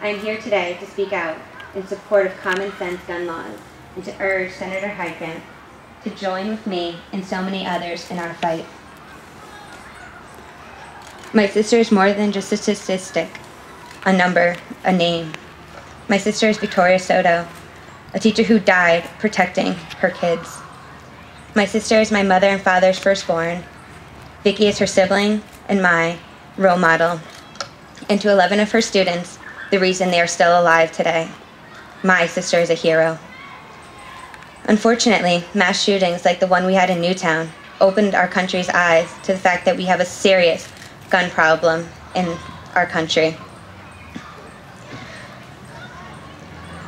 I am here today to speak out in support of common sense gun laws and to urge Senator Heitkamp to join with me and so many others in our fight. My sister is more than just a statistic, a number, a name. My sister is Victoria Soto, a teacher who died protecting her kids. My sister is my mother and father's firstborn. Vicky is her sibling and my role model. And to 11 of her students, the reason they are still alive today. My sister is a hero. Unfortunately, mass shootings like the one we had in Newtown opened our country's eyes to the fact that we have a serious gun problem in our country.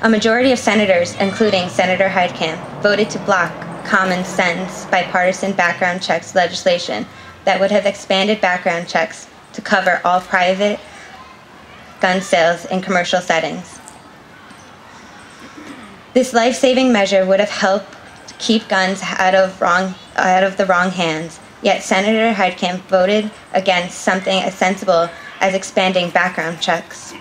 A majority of senators, including Senator Heitkamp, voted to block common sense bipartisan background checks legislation that would have expanded background checks to cover all private gun sales in commercial settings. This life-saving measure would have helped keep guns out of the wrong hands, yet Senator Heitkamp voted against something as sensible as expanding background checks.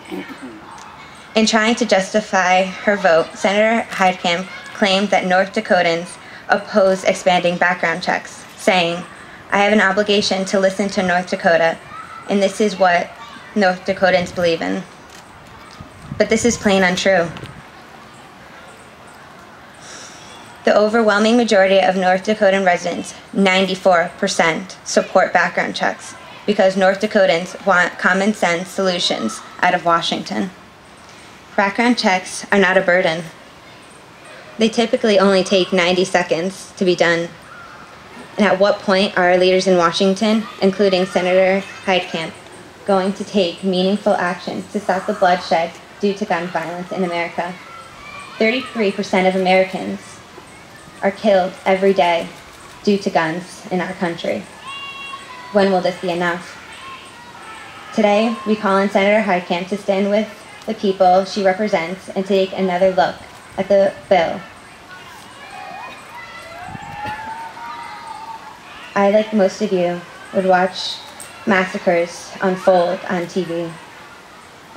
In trying to justify her vote, Senator Heitkamp claimed that North Dakotans oppose expanding background checks, saying, "I have an obligation to listen to North Dakota, and this is what North Dakotans believe in." But this is plain untrue. The overwhelming majority of North Dakotan residents, 94%, support background checks because North Dakotans want common sense solutions out of Washington. Background checks are not a burden. They typically only take 90 seconds to be done. And at what point are our leaders in Washington, including Senator Heitkamp, going to take meaningful action to stop the bloodshed due to gun violence in America? 33% of Americans are killed every day due to guns in our country. When will this be enough? Today, we call on Senator Heitkamp to stand with the people she represents and take another look at the bill. I, like most of you, would watch massacres unfold on TV.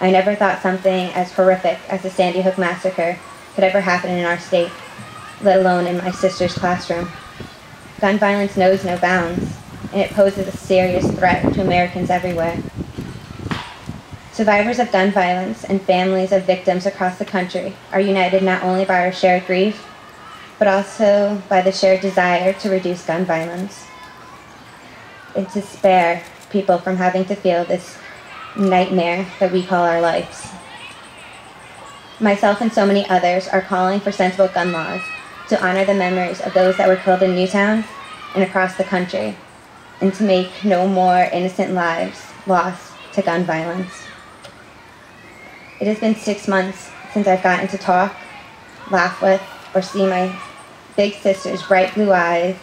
I never thought something as horrific as the Sandy Hook massacre could ever happen in our state, let alone in my sister's classroom. Gun violence knows no bounds, and it poses a serious threat to Americans everywhere. Survivors of gun violence and families of victims across the country are united not only by our shared grief, but also by the shared desire to reduce gun violence and to spare people from having to feel this nightmare that we call our lives. Myself and so many others are calling for sensible gun laws to honor the memories of those that were killed in Newtown and across the country, and to make no more innocent lives lost to gun violence. It has been 6 months since I've gotten to talk, laugh with, or see my big sister's bright blue eyes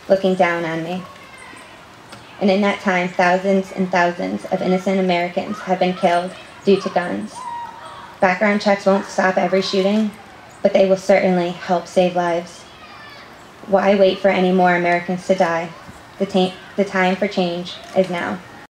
looking down on me. And in that time, thousands and thousands of innocent Americans have been killed due to guns. Background checks won't stop every shooting, but they will certainly help save lives. Why wait for any more Americans to die? The time for change is now.